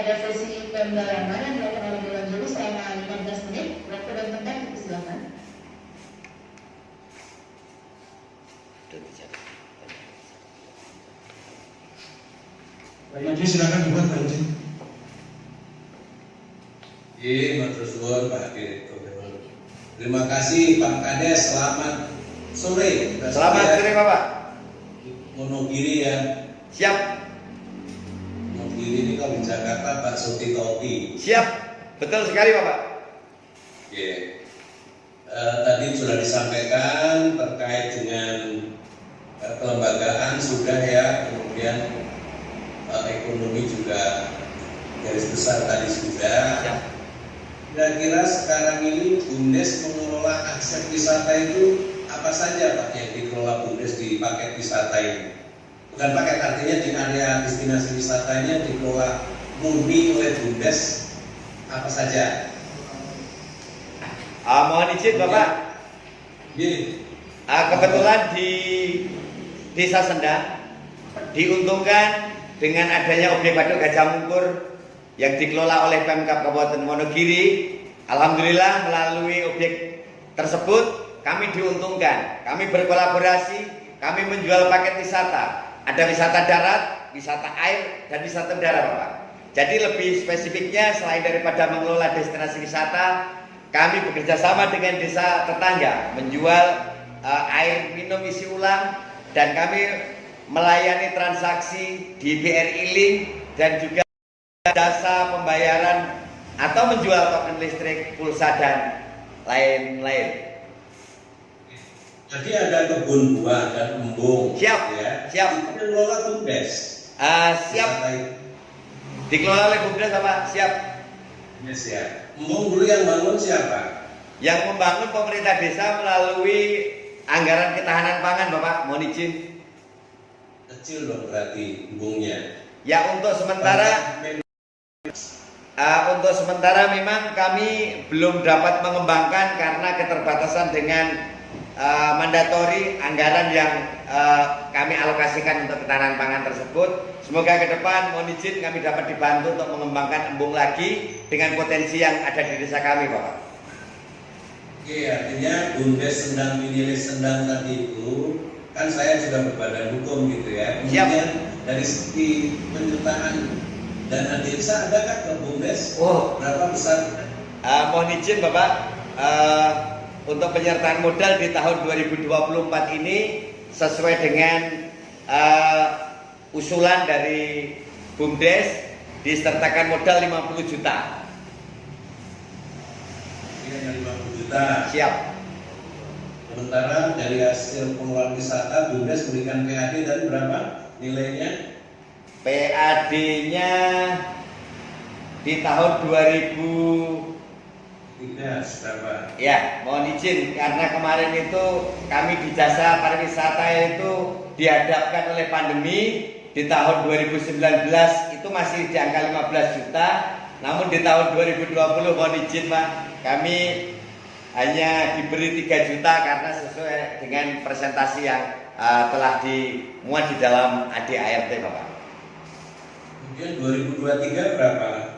ada sesi pendalaman yang dilakukan oleh Dewan Juri selama 15 menit. Waktu dan tempat dipersilakan. Pak Yudi silakan dibuat Pak Yudi. Matur suwun Pak Direktur. Terima kasih Pak Kades, selamat sore. Selamat sore Bapak. Monogiri ya. Siap. Monogiri ini kalau di Jakarta Pak Suti Topi. Siap. Betul sekali Bapak. Tadi sudah disampaikan terkait dengan kelembagaan sudah ya, kemudian ekonomi juga garis besar tadi sudah. Siap. Kira-kira sekarang ini BUMDes mengelola aspek wisata itu apa saja Pak yang dikelola BUMDes di paket wisata ini? Bukan paket, artinya di area destinasi wisatanya dikelola murni oleh BUMDes apa saja? Mohon izin Bapak. Kebetulan di Desa Sendang diuntungkan dengan adanya objek waduk Gajah Mungkur yang dikelola oleh Pemkab Kabupaten Wonogiri. Alhamdulillah melalui objek tersebut kami diuntungkan. Kami berkolaborasi, kami menjual paket wisata. Ada wisata darat, wisata air, dan wisata udara Bapak. Jadi lebih spesifiknya selain daripada mengelola destinasi wisata, kami bekerja sama dengan desa tetangga menjual air minum isi ulang, dan kami melayani transaksi di BRI Link dan juga jasa pembayaran atau menjual token listrik, pulsa dan lain-lain. Jadi ada kebun buah dan embung. Siap, ya. siap. Itu mengelola BUMDes. Siap. Dikelola oleh BUMDes Bapak. Siap. Yes ya. Embung dulu yang bangun siapa? Yang membangun pemerintah desa melalui anggaran ketahanan pangan Bapak. Mohon izin. Kecil dong berarti embungnya. Ya untuk sementara memang kami belum dapat mengembangkan karena keterbatasan dengan mandatori anggaran yang kami alokasikan untuk ketahanan pangan tersebut. Semoga ke depan mohon izin kami dapat dibantu untuk mengembangkan embung lagi dengan potensi yang ada di desa kami Bapak. Oke, artinya BUMDes Sendang Minilis Sendang tadi itu kan saya juga berbadan hukum gitu ya. Kemudian dari segi penjutaan dana desa adakah ke BUMDes? Berapa besar? Mohon izin Bapak, untuk penyertaan modal di tahun 2024 ini sesuai dengan usulan dari BUMDes disertakan modal 50 juta. Ini hanya 50 juta. Siap. Sementara dari hasil pengelolaan wisata BUMDes memberikan PAD dan berapa nilainya? PAD-nya di tahun 2000 berapa? Ya, mohon izin karena kemarin itu kami di jasa pariwisata itu dihadapkan oleh pandemi. Di tahun 2019 itu masih di angka 15 juta. Namun di tahun 2020 mohon izin Pak, kami hanya diberi 3 juta karena sesuai dengan presentasi yang telah dimuat di dalam ADART Bapak. Kemudian 2023 berapa?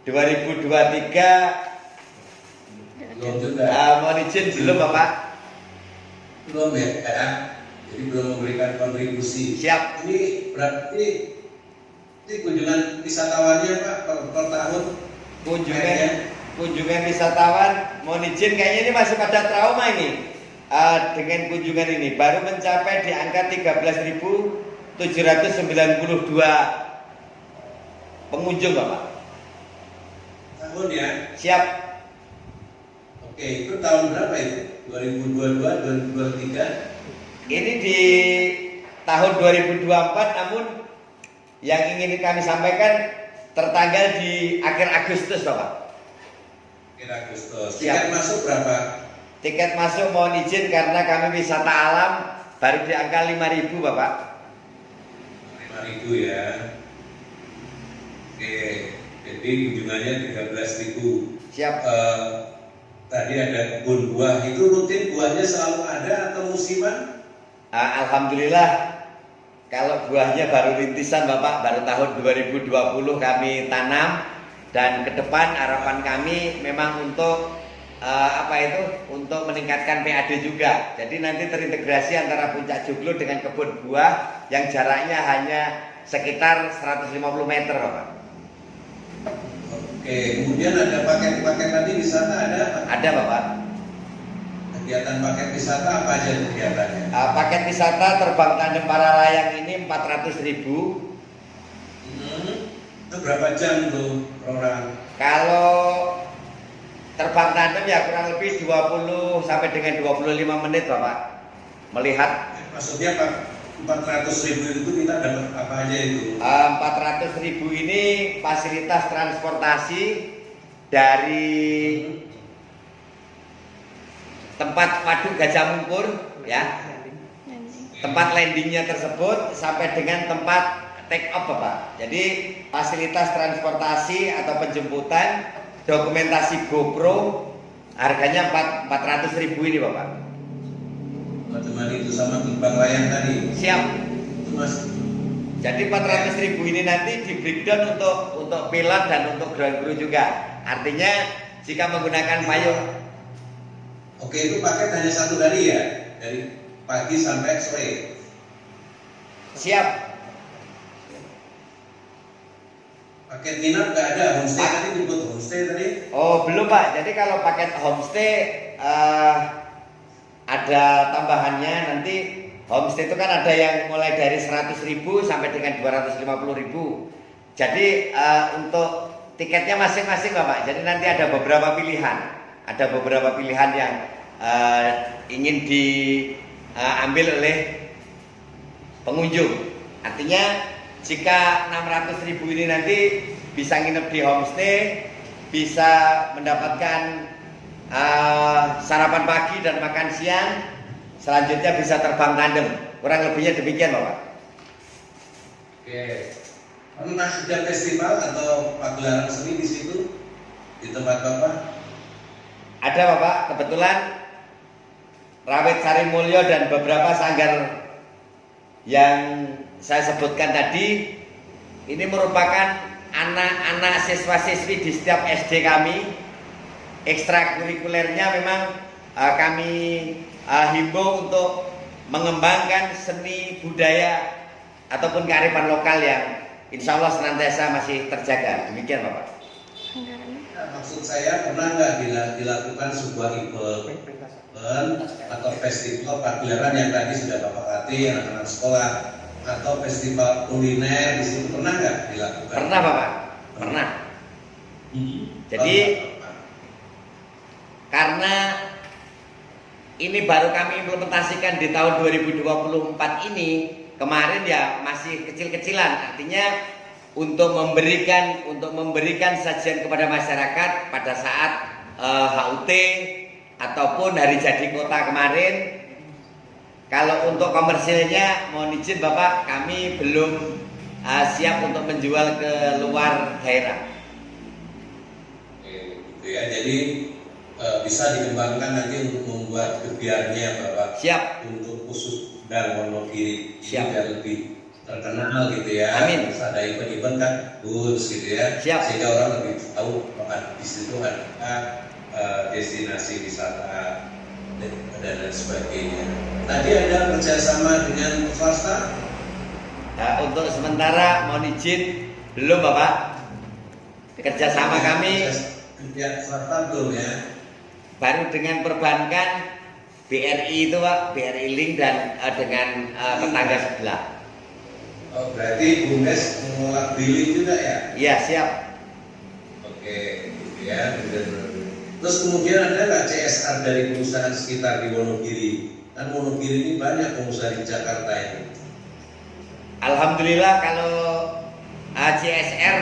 2023 belum juga. Mohon izin belum Bapak. Belum ya. Jadi belum memberikan kontribusi. Siap. Ini berarti ini kunjungan wisatawannya Pak per tahun. Kunjungan wisatawan, mohon izin kayaknya ini masih pada trauma ini. Dengan kunjungan ini baru mencapai di angka 13.792 pengunjung Bapak. Tahun ya. Siap. Oke, itu tahun berapa itu? 2022, 2023? Ini di tahun 2024, namun yang ingin kami sampaikan tertanggal di akhir Agustus Bapak. Akhir Agustus. Siap. Tiket masuk berapa? Tiket masuk mohon izin karena kami wisata alam baru di angka 5.000 Bapak. 5.000 ya. Oke, jadi kunjungannya 13.000. Siap. Tadi ada kebun buah, itu rutin buahnya selalu ada atau musiman? Alhamdulillah Kalau buahnya baru rintisan Bapak, baru tahun 2020 kami tanam, dan ke depan harapan kami memang untuk untuk meningkatkan PAD juga. Jadi nanti terintegrasi antara Puncak Joglo dengan kebun buah yang jaraknya hanya sekitar 150 meter Bapak. Oke, kemudian ada paket-paket tadi wisata ada apa? Ada Bapak. Kegiatan paket wisata apa aja kegiatannya? Paket wisata terbang tandem para layang ini 400.000. Itu berapa jam tuh per orang? Kalau terbang tandem ya kurang lebih 20 sampai dengan 25 menit Bapak. Melihat Maksudnya Pak, 400.000 itu kita dapat apa aja itu? 400.000 ini fasilitas transportasi dari tempat waduk Gajah Mungkur ya, tempat landingnya tersebut sampai dengan tempat take off Bapak. Jadi fasilitas transportasi atau penjemputan, dokumentasi GoPro, harganya 400.000 ini Bapak. Teman itu sama terbang layang tadi. Siap. Itu Mas. Jadi 400.000 ini nanti di breakdown untuk pilot dan untuk ground crew juga. Artinya jika menggunakan payung. Oke, itu paket hanya satu hari ya? Dari pagi sampai sore. Siap. Paket nginap nggak ada, homestay tadi disebut homestay tadi? Oh belum Pak. Jadi kalau paket homestay ada tambahannya nanti. Homestay itu kan ada yang mulai dari 100.000 sampai dengan 250.000. Jadi untuk tiketnya masing-masing Bapak. Jadi nanti ada beberapa pilihan. Ada beberapa pilihan yang ingin diambil oleh pengunjung. Artinya jika 600.000 ini nanti bisa nginep di homestay, bisa mendapatkan sarapan pagi dan makan siang, selanjutnya bisa terbang tandem. Kurang lebihnya demikian Bapak. Oke. Pernah ada festival atau pagelaran seni di situ di tempat Bapak? Ada Bapak, kebetulan Rawit Sari Mulyo dan beberapa sanggar yang saya sebutkan tadi ini merupakan anak-anak siswa-siswi di setiap SD kami. Ekstrakurikulernya memang kami himbau untuk mengembangkan seni budaya ataupun kearifan lokal yang insya Allah senantiasa masih terjaga. Demikian Bapak. Maksud saya pernah nggak dilakukan sebuah event atau festival pagelaran yang tadi sudah Bapak latih anak-anak sekolah atau festival kuliner di situ pernah nggak dilakukan? Pernah Bapak, pernah. Jadi karena ini baru kami implementasikan di tahun 2024 ini, kemarin ya masih kecil-kecilan, artinya untuk memberikan sajian kepada masyarakat pada saat HUT ataupun hari jadi kota kemarin. Kalau untuk komersilnya mohon izin Bapak, kami belum siap untuk menjual ke luar daerah. Oke, gitu ya. Jadi bisa dikembangkan nanti untuk membuat gebiarnya Bapak. Siap. Untuk khusus dan Wonogiri Siap. biar lebih terkenal gitu ya. Amin. Terus ada event-event kan bagus gitu ya. Siap. Sehingga orang lebih tahu bahwa di situ ada destinasi wisata dan lain sebagainya. Tadi ada kerjasama dengan swasta? Nah, untuk sementara mohon izin belum Bapak. Kerjasama kami Ya, swasta belum ya. baru dengan perbankan BRI itu Pak, BRI Link dan dengan tetangga sebelah. Oh, berarti BUMDes mengelola billing juga ya? Iya siap. Oke, gitu ya. Terus kemudian ada nggak CSR dari perusahaan sekitar di Wonogiri? Kan Wonogiri ini banyak pengusaha di Jakarta ini. Alhamdulillah kalau CSR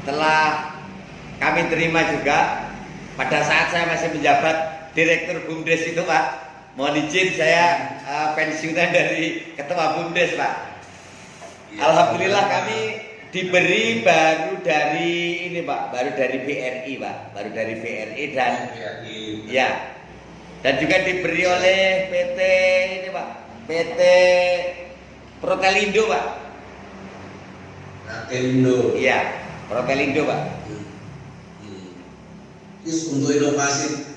telah kami terima juga pada saat saya masih menjabat Direktur BUMDes itu Pak. Mohon izin saya pensiunan dari Ketua BUMDes Pak. Ya, Alhamdulillah kami diberi baru dari ini Pak, baru dari BRI Pak, baru dari BRI dan ya, dan juga diberi oleh PT ini Pak, PT Protelindo Pak. Protelindo. Iya, Protelindo Pak. Terus untuk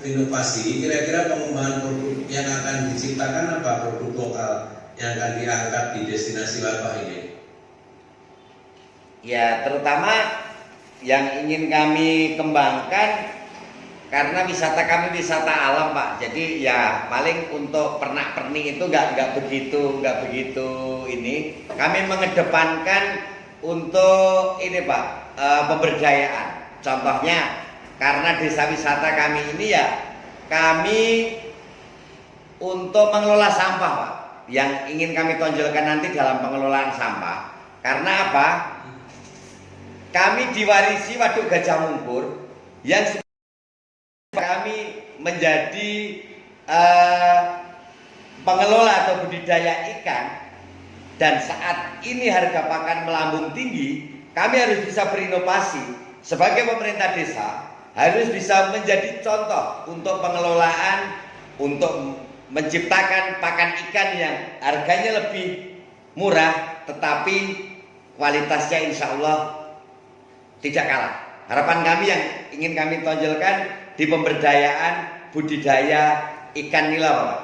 inovasi, kira-kira pengembangan produk yang akan diciptakan apa, produk lokal yang akan diangkat di destinasi Bapak ini? Ya, terutama yang ingin kami kembangkan karena wisata kami wisata alam Pak. Jadi ya paling untuk pernak-pernik itu nggak begitu ini. Kami mengedepankan untuk ini Pak, pemberdayaan. Contohnya karena desa wisata kami ini ya kami untuk mengelola sampah Pak. Yang ingin kami tonjolkan nanti dalam pengelolaan sampah. Karena apa? Kami diwarisi Waduk Gajah Mungkur yang kami menjadi pengelola atau budidaya ikan, dan saat ini harga pakan melambung tinggi, kami harus bisa berinovasi sebagai pemerintah desa, harus bisa menjadi contoh untuk pengelolaan, untuk menciptakan pakan ikan yang harganya lebih murah tetapi kualitasnya insya Allah tidak kalah. Harapan kami yang ingin kami tonjolkan di pemberdayaan budidaya ikan nila Pak.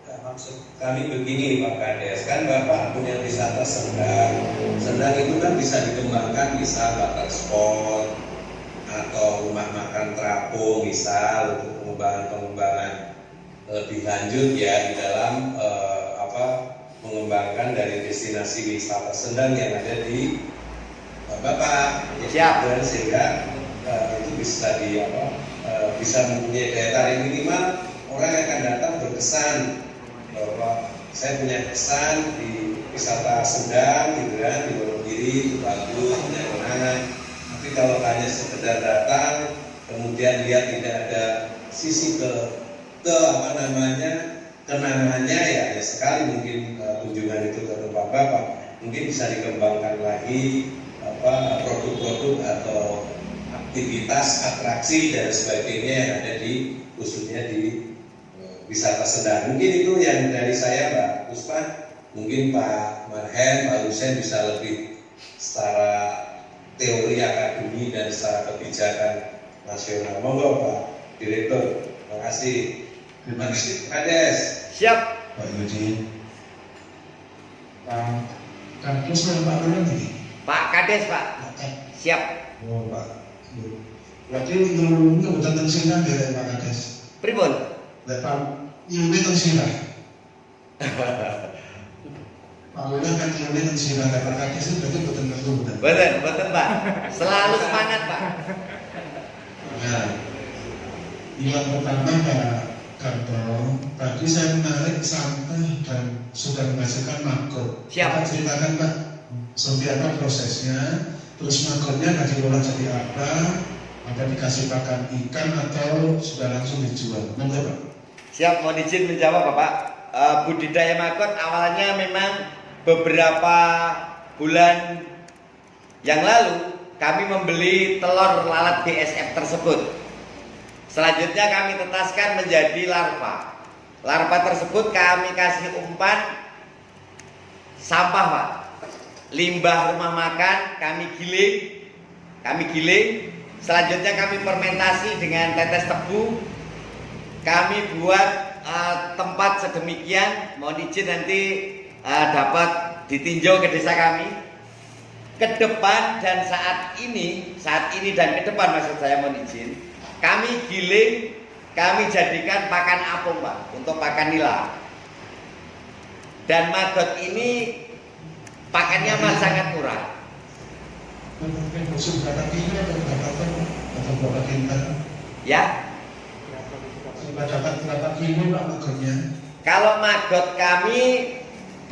Ya, maksud kami begini Pak Kades, kan Bapak punya wisata Sendang. Sendang itu kan bisa dikembangkan, misal water sport atau rumah makan terapung, misal untuk pengembangan lebih lanjut ya di dalam mengembangkan dari destinasi wisata Sendang yang ada di Bapak. Siap. Dan sehingga itu bisa bisa mempunyai daya tarik minimal, orang yang akan datang berkesan bahwa saya punya kesan di wisata Sendang gitu kan, di Wonogiri itu bagus, punya kenangan. Tapi kalau hanya sekedar datang kemudian lihat tidak ada sisi kenangannya ya sekali mungkin kunjungan itu ke tempat Bapak mungkin bisa dikembangkan lagi produk-produk atau aktivitas atraksi dan sebagainya yang ada di khususnya di wisata Sendang. Mungkin itu yang dari saya Mbak Puspa. Mungkin Pak Marhen, Pak Hussein bisa lebih secara teori akademi dan secara kebijakan nasional. Monggo Pak Direktur. Terima kasih. Terima kasih Kades. Siap. Pak Yudi. Pak Kades Pak Lurah ini. Pak Kades Pak. Siap. Oh Pak. Berarti itu tentang Sina dari Pak Kades. Pripun? Pak ini tentang Sina. Pak Lurah kan ini tentang Sina. Pak Kades itu berarti betul betul. Betul Pak. Selalu semangat Pak. Nah, yang pertama Pak Karto, tadi saya menarik sampah dan sudah menghasilkan maggot. Siap. Kita ceritakan Pak, seperti apa prosesnya, terus maggotnya nggak diolah jadi apa dikasih pakan ikan atau sudah langsung dijual? Monggo Pak. Siap, mohon izin menjawab Bapak. Budidaya maggot awalnya memang beberapa bulan yang lalu kami membeli telur lalat BSF tersebut. Selanjutnya kami tetaskan menjadi larva. Larva tersebut kami kasih umpan sampah Pak. Limbah rumah makan kami giling. Selanjutnya kami fermentasi dengan tetes tebu. Kami buat tempat sedemikian, mohon izin nanti dapat ditinjau ke desa kami. Ke depan dan saat ini dan ke depan maksud saya mohon izin, kami giling, kami jadikan pakan apung Pak, untuk pakan nila. Dan maggot ini pakannya masih sangat murah. Berapa kilo atau berapa kintal? Ya. Sudah dapat berapa kilo Pak maggotnya? Kalau maggot kami,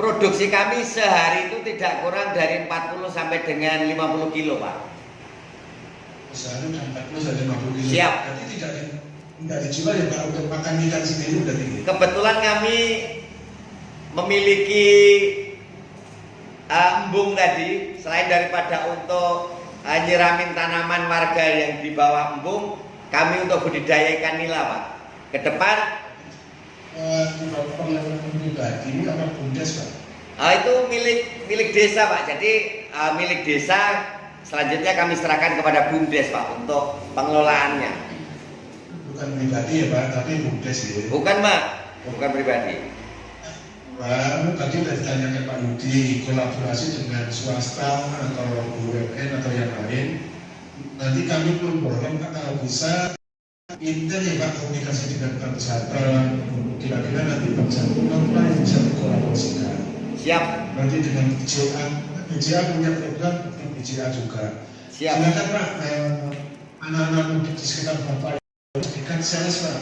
produksi kami sehari itu tidak kurang dari 40 sampai dengan 50 kilo Pak. Sehari 40 sampai 50 kilo. Siap. Berarti tidak dijual ya Pak untuk makan ikan sendiri udah tinggi. Kebetulan kami memiliki embung tadi, selain daripada untuk nyiramin tanaman warga yang di bawah embung, kami untuk budidaya ikan nila Pak. Ke depan Perlengkapan pribadi apa bundes Pak? Itu milik desa Pak. Jadi milik desa selanjutnya kami serahkan kepada BUMDes Pak untuk pengelolaannya. Bukan pribadi ya Pak, tapi BUMDes ya. Bukan Pak, bukan pribadi. Pak, tadi sudah ditanyakan Pak Yudi, kolaborasi dengan swasta atau BUMN atau yang lain. Nanti kami pun borong kalau bisa intel ya Pak, komunikasi dengan Bank Kesehatan. Kira-kira nanti Bank Kesehatan apa yang bisa dikolaborasikan. Siap. Nanti dengan BCA punya program, BCA juga. Siap. Silakan Pak, anak-anak mudik di sekitar Bapak kan sales Pak.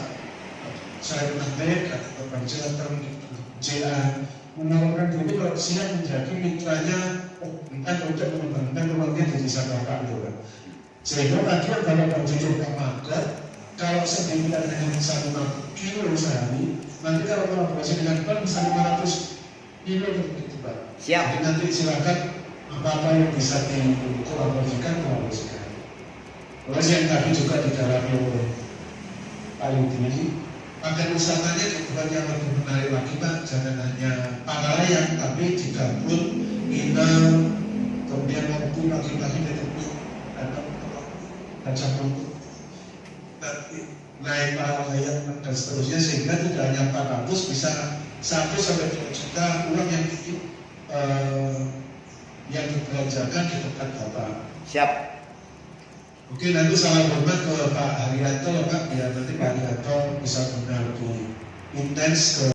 Saya nanti atau Bank Kesehatan BCA menawarkan diri kalau siap menjadi mitranya entah untuk mengembangkan ruangnya di desa Bapak itu Pak. Sehingga tadi kalau Pak Jojo Pak Magat, kalau saya diminta dengan 5 kilo sehari, nanti kalau kolaborasi dengan Bank bisa 500 kilo begitu Pak. Siap. Jadi nanti silakan apa-apa yang bisa dikolaborasikan, kolaborasikan. Terus yang tadi juga didalami oleh Pak Yudi, paket wisatanya bukan yang lebih menarik lagi Pak, jangan hanya Pangalayang, tapi digabung nginep, kemudian waktu pagi-pagi ditunggu Gajah Mungkur, naik Pangalayang dan seterusnya, sehingga tidak hanya 400, bisa 1-2 juta uang yang dibelanjakan di tempat Bapak. Siap. Oke, nanti salam hormat ke Pak Haryanto ya Pak, biar nanti Pak Haryanto bisa benar lebih intens ke